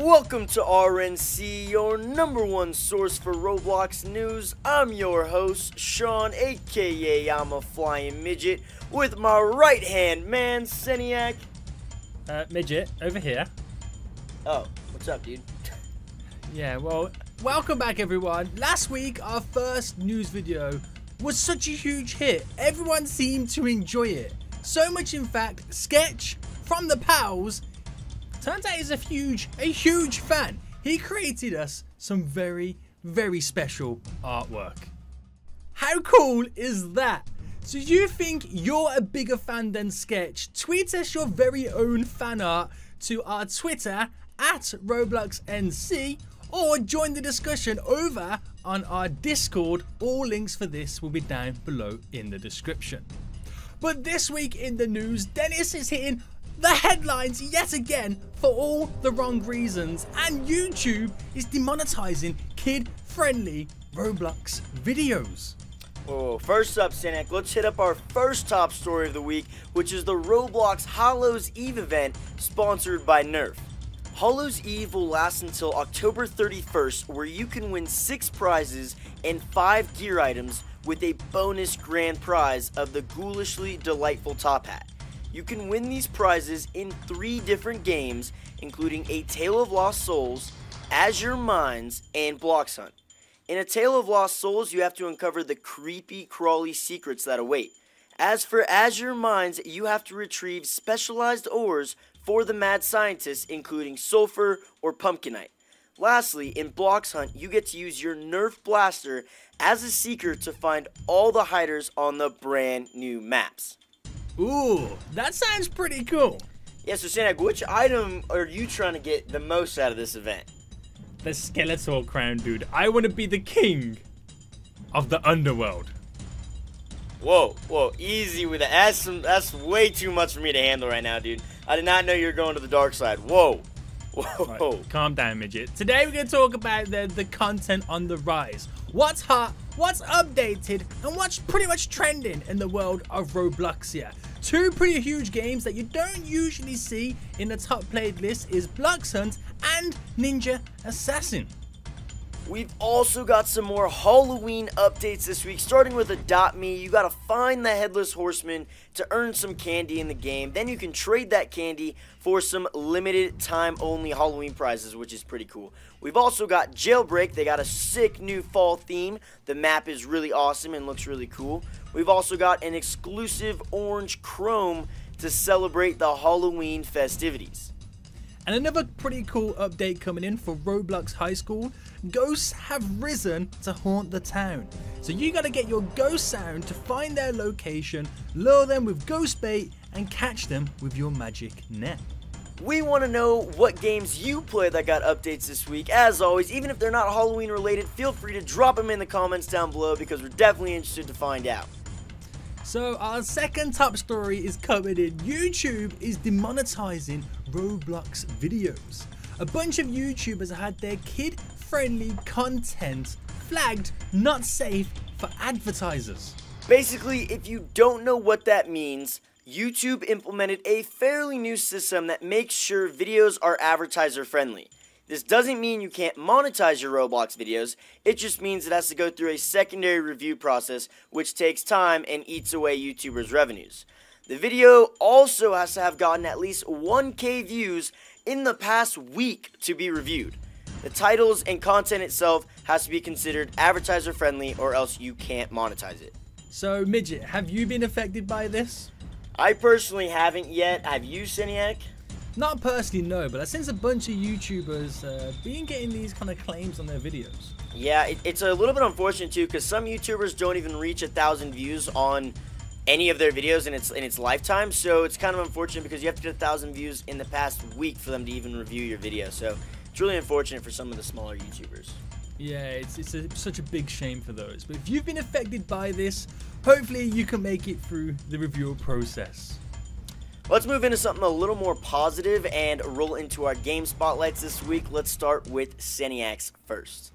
Welcome to RNC, your #1 source for Roblox news. I'm your host, Sean, aka I'm a Flying Midget, with my right-hand man, Seniac. Midget, over here. Oh, what's up, dude? Yeah, well, welcome back, everyone. Last week, our first news video was such a huge hit. Everyone seemed to enjoy it. So much, in fact, Sketch from the Pals turns out he's a huge fan. He created us some very special artwork. How cool is that? So you think you're a bigger fan than Sketch? Tweet us your very own fan art to our Twitter at RobloxNC, or join the discussion over on our Discord. All links for this will be down below in the description. But this week in the news, Denis is hitting the headlines yet again for all the wrong reasons, and YouTube is demonetizing kid-friendly Roblox videos. Oh, first up, Seniac, let's hit up our first top story of the week, which is the Roblox Hallows Eve event sponsored by Nerf. Hallows Eve will last until October 31st, where you can win 6 prizes and 5 gear items with a bonus grand prize of the ghoulishly delightful top hat. You can win these prizes in 3 different games, including A Tale of Lost Souls, Azure Mines, and Blocks Hunt. In A Tale of Lost Souls, you have to uncover the creepy, crawly secrets that await. As for Azure Mines, you have to retrieve specialized ores for the mad scientists, including sulfur or pumpkinite. Lastly, in Blocks Hunt, you get to use your Nerf blaster as a seeker to find all the hiders on the brand new maps. Ooh, that sounds pretty cool. Yeah, so Seniac, which item are you trying to get the most out of this event? The Skeletor crown, dude. I want to be the king of the underworld. Whoa, easy with that. That's way too much for me to handle right now, dude. I did not know you were going to the dark side. Whoa. Right, calm down, midget. Today we're going to talk about the content on the rise. What's hot, what's updated, and what's pretty much trending in the world of Robloxia. 2 pretty huge games that you don't usually see in the top played list is Blocks Hunt and Ninja Assassin. We've also got some more Halloween updates this week, starting with Adopt Me. You gotta find the Headless Horseman to earn some candy in the game. Then you can trade that candy for some limited time only Halloween prizes, which is pretty cool. We've also got Jailbreak. They got a sick new fall theme. The map is really awesome and looks really cool. We've also got an exclusive orange chrome to celebrate the Halloween festivities. And another pretty cool update coming in for Roblox High School. Ghosts have risen to haunt the town. So you gotta get your ghost sound to find their location, lure them with ghost bait, and catch them with your magic net. We want to know what games you play that got updates this week. As always, even if they're not Halloween related, feel free to drop them in the comments down below because we're definitely interested to find out. So our second top story is coming in. YouTube is demonetizing Roblox videos. A bunch of YouTubers had their kid-friendly content flagged not safe for advertisers. Basically, if you don't know what that means, YouTube implemented a fairly new system that makes sure videos are advertiser friendly. This doesn't mean you can't monetize your Roblox videos, it just means it has to go through a secondary review process, which takes time and eats away YouTubers' revenues. The video also has to have gotten at least 1K views in the past week to be reviewed. The titles and content itself has to be considered advertiser friendly, or else you can't monetize it. So Midget, have you been affected by this? I personally haven't yet. Have you, Seniac? Not personally, no, but I've seen a bunch of YouTubers been getting these kind of claims on their videos. Yeah, it's a little bit unfortunate too, because some YouTubers don't even reach 1,000 views on any of their videos in its lifetime. So it's kind of unfortunate because you have to get 1,000 views in the past week for them to even review your video. So it's really unfortunate for some of the smaller YouTubers. Yeah, it's such a big shame for those. But if you've been affected by this, hopefully you can make it through the review process. Let's move into something a little more positive and roll into our game spotlights this week. Let's start with Seniac's first.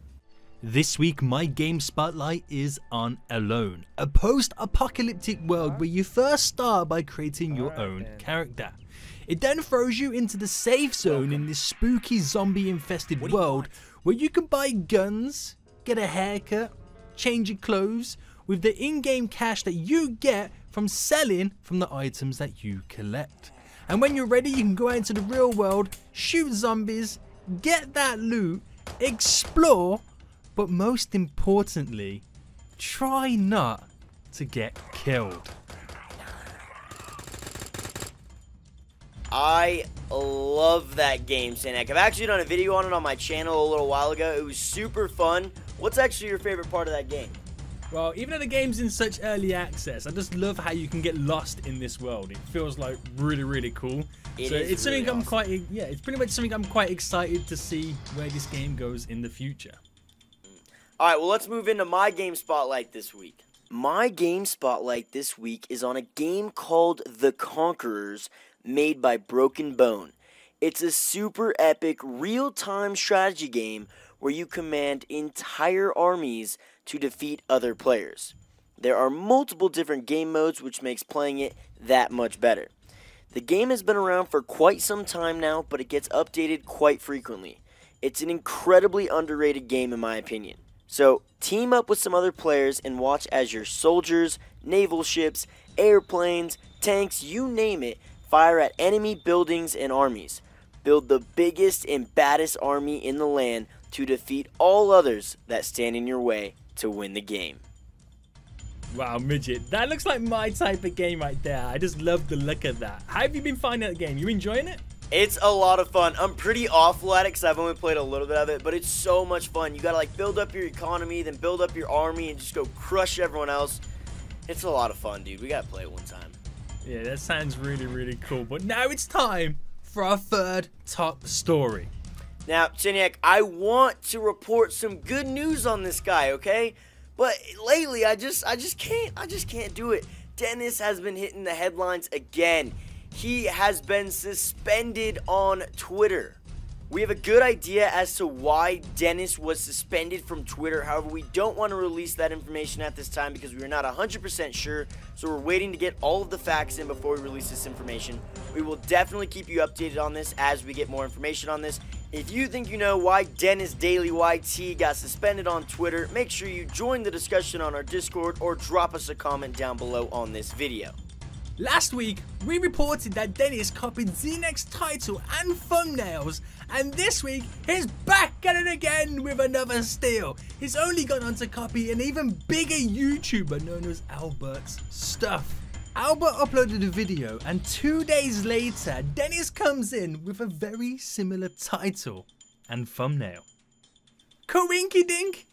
This week, my game spotlight is on Alone, a post-apocalyptic world where you first start by creating your own character. It then throws you into the safe zone in this spooky zombie-infested world where you can buy guns, get a haircut, change your clothes with the in-game cash that you get from selling from the items that you collect. And when you're ready, you can go out into the real world, shoot zombies, get that loot, explore, but most importantly, try not to get killed. I love that game, Sanek. I've actually done a video on it on my channel a little while ago. It was super fun. What's actually your favorite part of that game? Well, even though the game's in such early access, I just love how you can get lost in this world. It feels like really cool. It's something I'm quite, it's pretty much something I'm quite excited to see where this game goes in the future. All right, well, let's move into my game spotlight this week. My game spotlight this week is on a game called The Conquerors, made by Broken Bone. It's a super epic real-time strategy game where you command entire armies to defeat other players. There are multiple different game modes, which makes playing it that much better. The game has been around for quite some time now, but it gets updated quite frequently. It's an incredibly underrated game in my opinion. So team up with some other players and watch as your soldiers, naval ships, airplanes, tanks, you name it, fire at enemy buildings and armies. Build the biggest and baddest army in the land to defeat all others that stand in your way to win the game. Wow, Midget, that looks like my type of game right there. I just love the look of that. How have you been finding that game? You enjoying it? It's a lot of fun. I'm pretty awful at it because I've only played a little bit of it, but it's so much fun. You gotta like build up your economy, then build up your army, and just go crush everyone else. It's a lot of fun, dude. We gotta play it one time. Yeah, that sounds really cool. But now it's time for our third top story. Now, Chiniak, I want to report some good news on this guy, okay? But lately, I just can't do it. Denis has been hitting the headlines again. He has been suspended on Twitter. We have a good idea as to why Denis was suspended from Twitter. However, we don't want to release that information at this time because we are not 100% sure. So we're waiting to get all of the facts in before we release this information. We will definitely keep you updated on this as we get more information on this. If you think you know why Denis Daily YT got suspended on Twitter, make sure you join the discussion on our Discord or drop us a comment down below on this video. Last week, we reported that Denis copied Z-Next title and thumbnails, and this week, he's back at it again with another steal. He's only gone on to copy an even bigger YouTuber known as Albert's stuff. Albert uploaded a video, and 2 days later, Denis comes in with a very similar title and thumbnail. Coinkydink?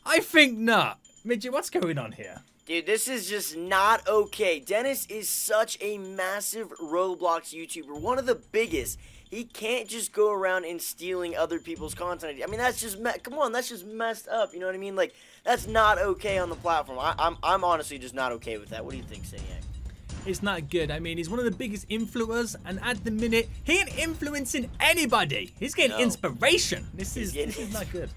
I think not. Midget, what's going on here? Dude, this is just not okay. Denis is such a massive Roblox YouTuber, one of the biggest. He can't just go around and stealing other people's content. I mean, that's just, come on, that's just messed up, you know what I mean? Like, that's not okay on the platform. I'm honestly just not okay with that. What do you think, Siniac? It's not good. I mean, he's one of the biggest influencers, and at the minute, he ain't influencing anybody. He's getting inspiration. This is not good.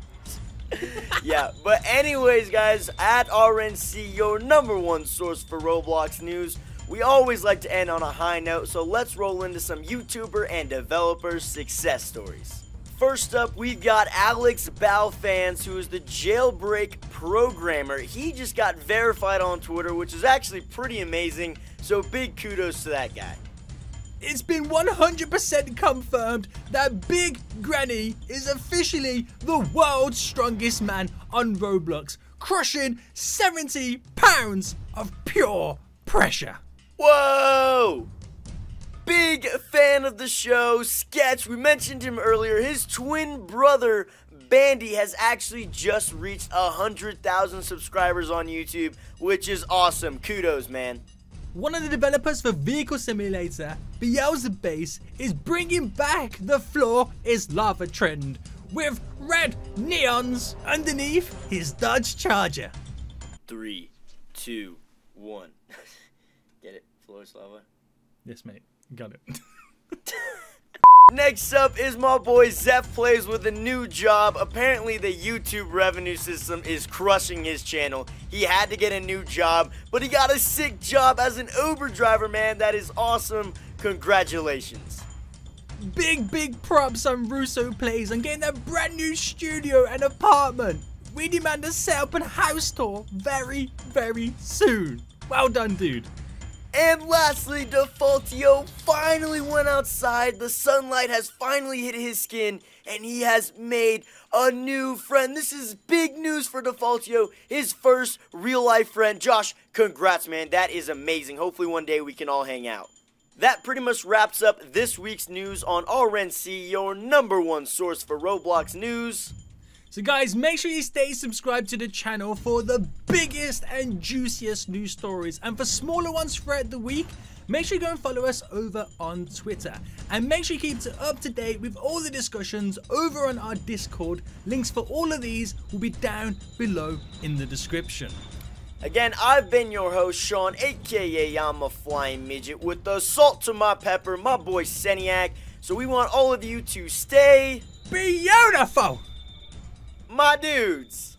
Yeah, but anyways, guys, at RNC, your #1 source for Roblox news, we always like to end on a high note, so let's roll into some YouTuber and developer success stories. First up, we've got Alex Balfans, who is the jailbreak programmer. He just got verified on Twitter, which is actually pretty amazing, so big kudos to that guy. It's been 100% confirmed that Big Granny is officially the world's strongest man on Roblox, crushing 70 pounds of pure pressure. Whoa! Big fan of the show, Sketch. We mentioned him earlier. His twin brother, Bandy, has actually just reached 100,000 subscribers on YouTube, which is awesome. Kudos, man. One of the developers for Vehicle Simulator, Beelzebub, is bringing back the floor is lava trend with red neons underneath his Dodge Charger. 3, 2, 1. Get it? Floor is lava? Yes, mate. Got it. Next up is my boy Zeph Plays with a new job. Apparently the YouTube revenue system is crushing his channel. He had to get a new job, but he got a sick job as an Uber driver, man. That is awesome. congratulations. Big props on Russo Plays on getting a brand new studio and apartment. We demand to set up a house tour very soon. Well done, dude. And lastly, Defaultio finally went outside. The sunlight has finally hit his skin, and he has made a new friend. This is big news for Defaultio, his first real-life friend. Josh, congrats, man. That is amazing. Hopefully one day we can all hang out. That pretty much wraps up this week's news on RNC, your #1 source for Roblox news. So guys, make sure you stay subscribed to the channel for the biggest and juiciest news stories. And for smaller ones throughout the week, make sure you go and follow us over on Twitter. And make sure you keep up to date with all the discussions over on our Discord. Links for all of these will be down below in the description. Again, I've been your host, Sean, aka I'm a flying midget, with the salt to my pepper, my boy Seniac. So we want all of you to stay beautiful, my dudes.